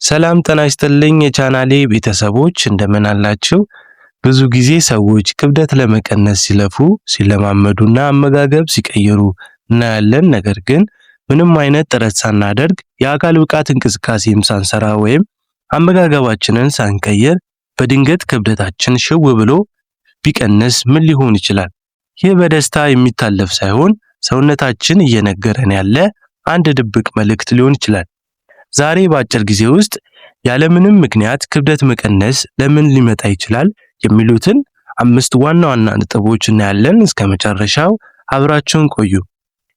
ሰላም ጤና ይስጥልኝ የቻናሌ ቤተሰቦች እንደምን አላችሁ? ብዙ ጊዜ ሰዎች ክብደት ለመቀነስ ሲለፉ ሲለማመዱና አመጋገብ ሲቀይሩ እናያለን። ነገር ግን ምንም አይነት ጥረት ሳናደርግ የአካል ብቃት እንቅስቃሴም ሳንሰራ ወይም አመጋገባችንን ሳንቀይር በድንገት ክብደታችን ሽው ብሎ ቢቀንስ ምን ሊሆን ይችላል? ይህ በደስታ የሚታለፍ ሳይሆን ሰውነታችን እየነገረን ያለ አንድ ድብቅ መልእክት ሊሆን ይችላል። ዛሬ በአጭር ጊዜ ውስጥ ያለምንም ምክንያት ክብደት መቀነስ ለምን ሊመጣ ይችላል የሚሉትን 5 ዋና ዋና ነጥቦች እናያለን። እስከ መጨረሻው አብራችሁን ቆዩ።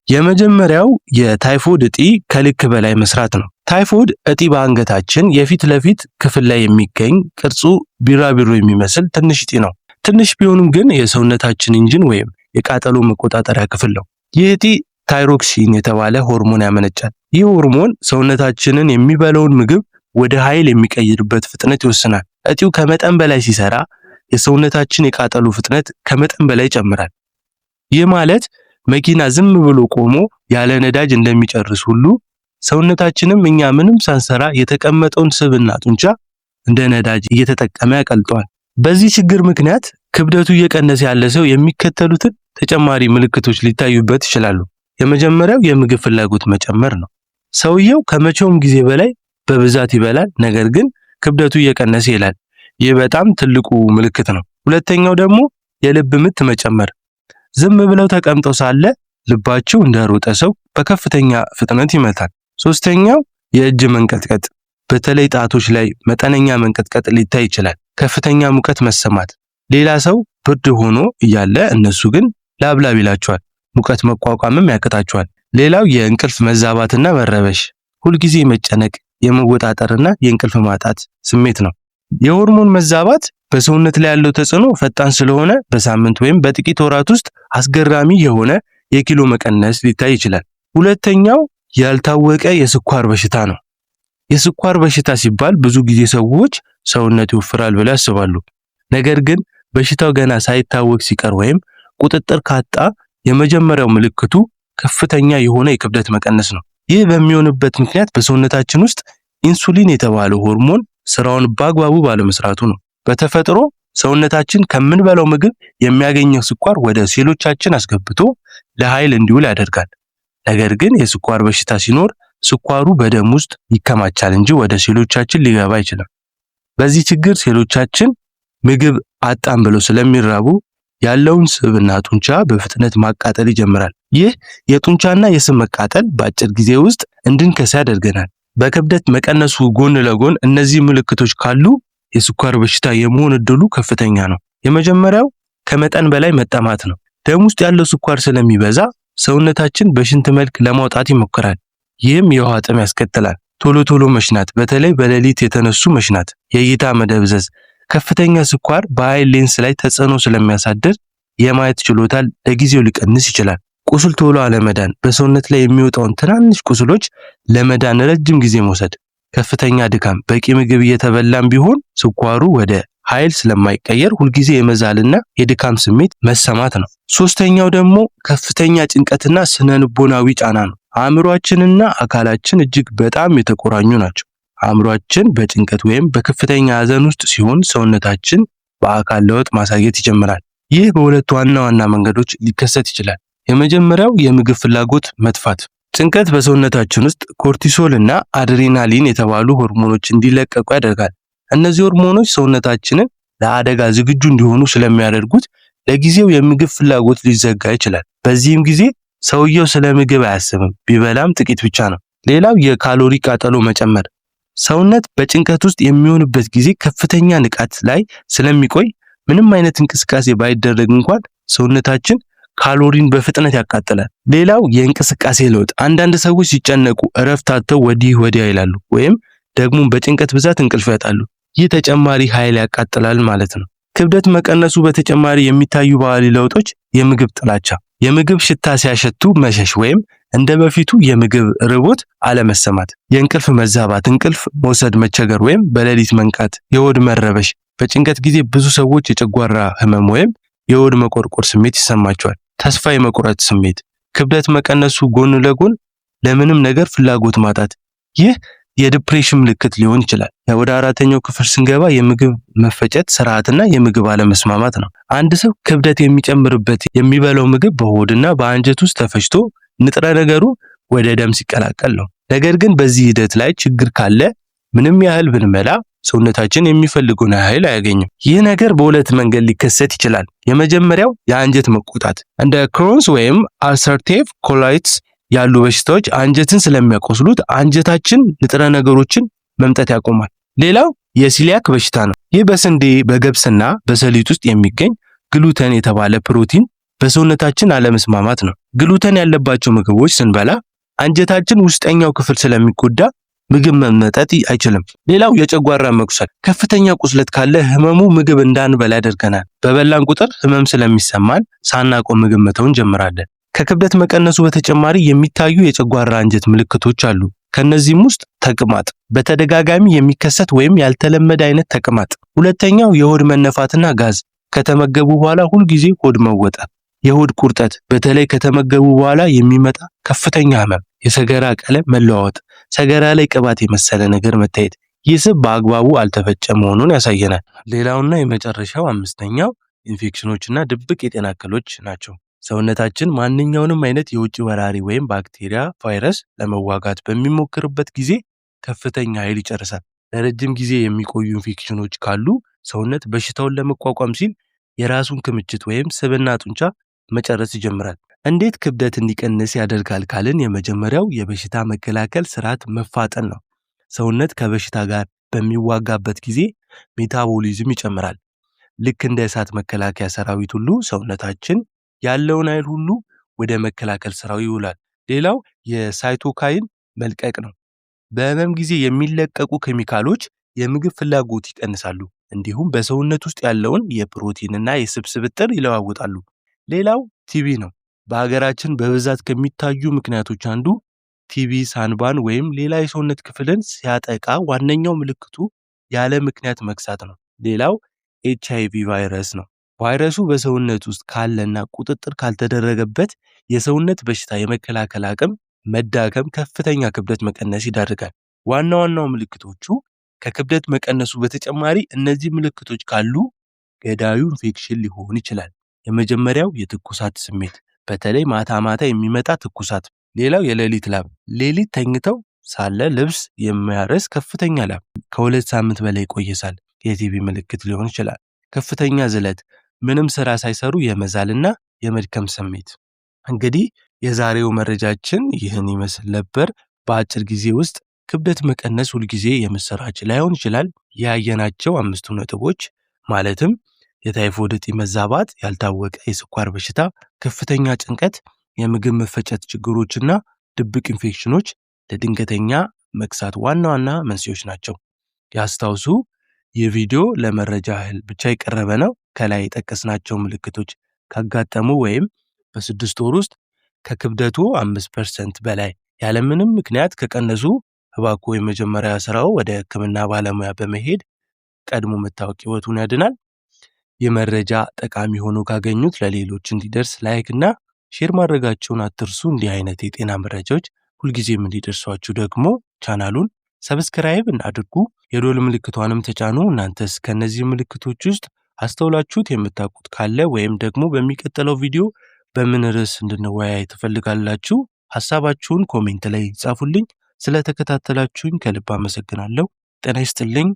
የመጀመሪያው የታይፎይድ እጢ ከልክ በላይ መስራት ነው። ታይፎይድ እጢ በአንገታችን የፊት ለፊት ክፍል ላይ የሚገኝ ቅርጹ ቢራቢሮ የሚመስል ትንሽ እጢ ነው። ትንሽ ቢሆንም ግን የሰውነታችን ኢንጂን ወይም የቃጠሎ መቆጣጠሪያ ክፍል ነው። ይህ እጢ ታይሮክሲን የተባለ ሆርሞን ያመነጫል። ይህ ሆርሞን ሰውነታችንን የሚበላውን ምግብ ወደ ኃይል የሚቀይርበት ፍጥነት ይወስናል። እጢው ከመጠን በላይ ሲሰራ የሰውነታችን የቃጠሎ ፍጥነት ከመጠን በላይ ይጨምራል። ይህ ማለት መኪና ዝም ብሎ ቆሞ ያለ ነዳጅ እንደሚጨርስ ሁሉ ሰውነታችንም እኛ ምንም ሳንሰራ የተቀመጠውን ስብና ጡንቻ እንደ ነዳጅ እየተጠቀመ ያቀልጠዋል። በዚህ ችግር ምክንያት ክብደቱ እየቀነሰ ያለ ሰው የሚከተሉትን ተጨማሪ ምልክቶች ሊታዩበት ይችላሉ። የመጀመሪያው የምግብ ፍላጎት መጨመር ነው። ሰውየው ከመቼውም ጊዜ በላይ በብዛት ይበላል፣ ነገር ግን ክብደቱ እየቀነሰ ይላል። ይህ በጣም ትልቁ ምልክት ነው። ሁለተኛው ደግሞ የልብ ምት መጨመር። ዝም ብለው ተቀምጠው ሳለ ልባቸው እንደሮጠ ሰው በከፍተኛ ፍጥነት ይመታል። ሶስተኛው የእጅ መንቀጥቀጥ፣ በተለይ ጣቶች ላይ መጠነኛ መንቀጥቀጥ ሊታይ ይችላል። ከፍተኛ ሙቀት መሰማት፣ ሌላ ሰው ብርድ ሆኖ እያለ እነሱ ግን ላብላብ ይላቸዋል። ሙቀት መቋቋምም ያቅታቸዋል። ሌላው የእንቅልፍ መዛባትና መረበሽ፣ ሁልጊዜ መጨነቅ፣ የመወጣጠርና የእንቅልፍ ማጣት ስሜት ነው። የሆርሞን መዛባት በሰውነት ላይ ያለው ተጽዕኖ ፈጣን ስለሆነ በሳምንት ወይም በጥቂት ወራት ውስጥ አስገራሚ የሆነ የኪሎ መቀነስ ሊታይ ይችላል። ሁለተኛው ያልታወቀ የስኳር በሽታ ነው። የስኳር በሽታ ሲባል ብዙ ጊዜ ሰዎች ሰውነት ይወፍራል ብለው ያስባሉ። ነገር ግን በሽታው ገና ሳይታወቅ ሲቀር ወይም ቁጥጥር ካጣ የመጀመሪያው ምልክቱ ከፍተኛ የሆነ የክብደት መቀነስ ነው። ይህ በሚሆንበት ምክንያት በሰውነታችን ውስጥ ኢንሱሊን የተባለው ሆርሞን ስራውን በአግባቡ ባለመስራቱ ነው። በተፈጥሮ ሰውነታችን ከምንበላው ምግብ የሚያገኘው ስኳር ወደ ሴሎቻችን አስገብቶ ለኃይል እንዲውል ያደርጋል። ነገር ግን የስኳር በሽታ ሲኖር ስኳሩ በደም ውስጥ ይከማቻል እንጂ ወደ ሴሎቻችን ሊገባ አይችልም። በዚህ ችግር ሴሎቻችን ምግብ አጣን ብለው ስለሚራቡ ያለውን ስብና ጡንቻ በፍጥነት ማቃጠል ይጀምራል። ይህ የጡንቻና የስብ መቃጠል በአጭር ጊዜ ውስጥ እንድንከሳ ያደርገናል። በክብደት መቀነሱ ጎን ለጎን እነዚህ ምልክቶች ካሉ የስኳር በሽታ የመሆን እድሉ ከፍተኛ ነው። የመጀመሪያው ከመጠን በላይ መጠማት ነው። ደም ውስጥ ያለው ስኳር ስለሚበዛ ሰውነታችን በሽንት መልክ ለማውጣት ይሞክራል። ይህም የውሃ ጥም ያስከትላል። ቶሎ ቶሎ መሽናት፣ በተለይ በሌሊት የተነሱ መሽናት፣ የእይታ መደብዘዝ። ከፍተኛ ስኳር በአይን ሌንስ ላይ ተጽዕኖ ስለሚያሳድር የማየት ችሎታ ለጊዜው ሊቀንስ ይችላል። ቁስል ቶሎ አለመዳን፣ በሰውነት ላይ የሚወጣውን ትናንሽ ቁስሎች ለመዳን ረጅም ጊዜ መውሰድ። ከፍተኛ ድካም፣ በቂ ምግብ እየተበላም ቢሆን ስኳሩ ወደ ኃይል ስለማይቀየር ሁልጊዜ የመዛልና የድካም ስሜት መሰማት ነው። ሶስተኛው ደግሞ ከፍተኛ ጭንቀትና ስነልቦናዊ ጫና ነው። አእምሯችንና አካላችን እጅግ በጣም የተቆራኙ ናቸው። አእምሯችን በጭንቀት ወይም በከፍተኛ ሐዘን ውስጥ ሲሆን ሰውነታችን በአካል ለውጥ ማሳየት ይጀምራል። ይህ በሁለት ዋና ዋና መንገዶች ሊከሰት ይችላል። የመጀመሪያው የምግብ ፍላጎት መጥፋት። ጭንቀት በሰውነታችን ውስጥ ኮርቲሶል እና አድሬናሊን የተባሉ ሆርሞኖች እንዲለቀቁ ያደርጋል። እነዚህ ሆርሞኖች ሰውነታችንን ለአደጋ ዝግጁ እንዲሆኑ ስለሚያደርጉት ለጊዜው የምግብ ፍላጎት ሊዘጋ ይችላል። በዚህም ጊዜ ሰውየው ስለ ምግብ አያስብም፣ ቢበላም ጥቂት ብቻ ነው። ሌላው የካሎሪ ቃጠሎ መጨመር። ሰውነት በጭንቀት ውስጥ የሚሆንበት ጊዜ ከፍተኛ ንቃት ላይ ስለሚቆይ ምንም አይነት እንቅስቃሴ ባይደረግ እንኳን ሰውነታችን ካሎሪን በፍጥነት ያቃጥላል። ሌላው የእንቅስቃሴ ለውጥ። አንዳንድ ሰዎች ሲጨነቁ እረፍት አጥተው ወዲህ ወዲያ ይላሉ ወይም ደግሞ በጭንቀት ብዛት እንቅልፍ ያጣሉ። ይህ ተጨማሪ ኃይል ያቃጥላል ማለት ነው። ክብደት መቀነሱ በተጨማሪ የሚታዩ ባህሪ ለውጦች የምግብ ጥላቻ፣ የምግብ ሽታ ሲያሸቱ መሸሽ ወይም እንደ በፊቱ የምግብ ርቦት አለመሰማት፣ የእንቅልፍ መዛባት፣ እንቅልፍ መውሰድ መቸገር ወይም በሌሊት መንቃት፣ የሆድ መረበሽ። በጭንቀት ጊዜ ብዙ ሰዎች የጨጓራ ህመም ወይም የሆድ መቆርቆር ስሜት ይሰማቸዋል። ተስፋ የመቁረጥ ስሜት። ክብደት መቀነሱ ጎን ለጎን ለምንም ነገር ፍላጎት ማጣት። ይህ የዲፕሬሽን ምልክት ሊሆን ይችላል። ወደ አራተኛው ክፍል ስንገባ የምግብ መፈጨት ስርዓትና የምግብ አለመስማማት ነው። አንድ ሰው ክብደት የሚጨምርበት የሚበላው ምግብ በሆድና በአንጀት ውስጥ ተፈጭቶ ንጥረ ነገሩ ወደ ደም ሲቀላቀል ነው። ነገር ግን በዚህ ሂደት ላይ ችግር ካለ ምንም ያህል ብንበላ ሰውነታችን የሚፈልገውን ኃይል አያገኝም። ይህ ነገር በሁለት መንገድ ሊከሰት ይችላል። የመጀመሪያው የአንጀት መቆጣት፣ እንደ ክሮንስ ወይም አልሰርቲቭ ኮላይትስ ያሉ በሽታዎች አንጀትን ስለሚያቆስሉት አንጀታችን ንጥረ ነገሮችን መምጠት ያቆማል። ሌላው የሲሊያክ በሽታ ነው። ይህ በስንዴ በገብስና በሰሊጥ ውስጥ የሚገኝ ግሉተን የተባለ ፕሮቲን በሰውነታችን አለመስማማት ነው። ግሉተን ያለባቸው ምግቦች ስንበላ አንጀታችን ውስጠኛው ክፍል ስለሚጎዳ ምግብ መመጠጥ አይችልም። ሌላው የጨጓራ መቁሰል፣ ከፍተኛ ቁስለት ካለ ህመሙ ምግብ እንዳንበላ ያደርገናል። በበላን ቁጥር ህመም ስለሚሰማን ሳናቆም ምግብ መተው እንጀምራለን። ከክብደት መቀነሱ በተጨማሪ የሚታዩ የጨጓራ አንጀት ምልክቶች አሉ። ከነዚህም ውስጥ ተቅማጥ፣ በተደጋጋሚ የሚከሰት ወይም ያልተለመደ አይነት ተቅማጥ። ሁለተኛው የሆድ መነፋትና ጋዝ፣ ከተመገቡ በኋላ ሁልጊዜ ሆድ መወጠር። የሆድ ቁርጠት፣ በተለይ ከተመገቡ በኋላ የሚመጣ ከፍተኛ ህመም። የሰገራ ቀለም መለዋወጥ፣ ሰገራ ላይ ቅባት የመሰለ ነገር መታየት። ይህ ስብ በአግባቡ አልተፈጨ መሆኑን ያሳየናል። ሌላውና የመጨረሻው አምስተኛው ኢንፌክሽኖችና ድብቅ የጤና እክሎች ናቸው። ሰውነታችን ማንኛውንም አይነት የውጭ ወራሪ ወይም ባክቴሪያ፣ ቫይረስ ለመዋጋት በሚሞክርበት ጊዜ ከፍተኛ ኃይል ይጨርሳል። ለረጅም ጊዜ የሚቆዩ ኢንፌክሽኖች ካሉ ሰውነት በሽታውን ለመቋቋም ሲል የራሱን ክምችት ወይም ስብና ጡንቻ መጨረስ ይጀምራል። እንዴት ክብደት እንዲቀንስ ያደርጋል ካልን የመጀመሪያው የበሽታ መከላከል ስርዓት መፋጠን ነው። ሰውነት ከበሽታ ጋር በሚዋጋበት ጊዜ ሜታቦሊዝም ይጨምራል። ልክ እንደ እሳት መከላከያ ሰራዊት ሁሉ ሰውነታችን ያለውን ኃይል ሁሉ ወደ መከላከል ስራው ይውላል። ሌላው የሳይቶካይን መልቀቅ ነው። በህመም ጊዜ የሚለቀቁ ኬሚካሎች የምግብ ፍላጎት ይቀንሳሉ፣ እንዲሁም በሰውነት ውስጥ ያለውን የፕሮቲንና የስብ ስብጥር ይለዋውጣሉ። ሌላው ቲቢ ነው። በሀገራችን በብዛት ከሚታዩ ምክንያቶች አንዱ ቲቢ ሳንባን ወይም ሌላ የሰውነት ክፍልን ሲያጠቃ ዋነኛው ምልክቱ ያለ ምክንያት መክሳት ነው። ሌላው HIV ቫይረስ ነው። ቫይረሱ በሰውነት ውስጥ ካለና ቁጥጥር ካልተደረገበት የሰውነት በሽታ የመከላከል አቅም መዳከም ከፍተኛ ክብደት መቀነስ ይዳርጋል። ዋናው ምልክቶቹ ከክብደት መቀነሱ በተጨማሪ እነዚህ ምልክቶች ካሉ ገዳዩ ኢንፌክሽን ሊሆን ይችላል። የመጀመሪያው የትኩሳት ስሜት፣ በተለይ ማታ ማታ የሚመጣ ትኩሳት። ሌላው የሌሊት ላብ፣ ሌሊት ተኝተው ሳለ ልብስ የሚያረስ ከፍተኛ ላብ፣ ከ2 ሳምንት በላይ ቆየሳል የቲቢ ምልክት ሊሆን ይችላል። ከፍተኛ ዝለት፣ ምንም ስራ ሳይሰሩ የመዛልና የመድከም ስሜት። እንግዲህ የዛሬው መረጃችን ይህን ይመስል ነበር። በአጭር ጊዜ ውስጥ ክብደት መቀነስ ሁልጊዜ የምስራች ላይሆን ይችላል። ያየናቸው 5 ነጥቦች ማለትም የታይፎይድ እጢ መዛባት፣ ያልታወቀ የስኳር በሽታ፣ ከፍተኛ ጭንቀት፣ የምግብ መፈጨት ችግሮችና ድብቅ ኢንፌክሽኖች ለድንገተኛ መክሳት ዋና መንስኤዎች ናቸው። ያስታውሱ፣ ይህ ቪዲዮ ለመረጃ ያህል ብቻ የቀረበ ነው። ከላይ የጠቀስናቸው ምልክቶች ካጋጠሙ ወይም በ6 ወር ውስጥ ከክብደቱ 5% በላይ ያለምንም ምክንያት ከቀነሱ እባክዎ የመጀመሪያ ስራው ወደ ሕክምና ባለሙያ በመሄድ ቀድሞ መታወቅ ሕይወቱን ያድናል። የመረጃ ጠቃሚ ሆኖ ካገኙት ለሌሎች እንዲደርስ ላይክ እና ሼር ማድረጋቸውን አትርሱ። እንዲህ አይነት የጤና መረጃዎች ሁልጊዜም እንዲደርሷችሁ ደግሞ ቻናሉን ሰብስክራይብ አድርጉ፣ የደወል ምልክቷንም ተጫኑ። እናንተስ ከነዚህ ምልክቶች ውስጥ አስተውላችሁት የምታውቁት ካለ ወይም ደግሞ በሚቀጥለው ቪዲዮ በምን ርዕስ እንድንወያይ ትፈልጋላችሁ? ሐሳባችሁን ኮሜንት ላይ ጻፉልኝ። ስለተከታተላችሁኝ ከልብ አመሰግናለሁ። ጤና ይስጥልኝ።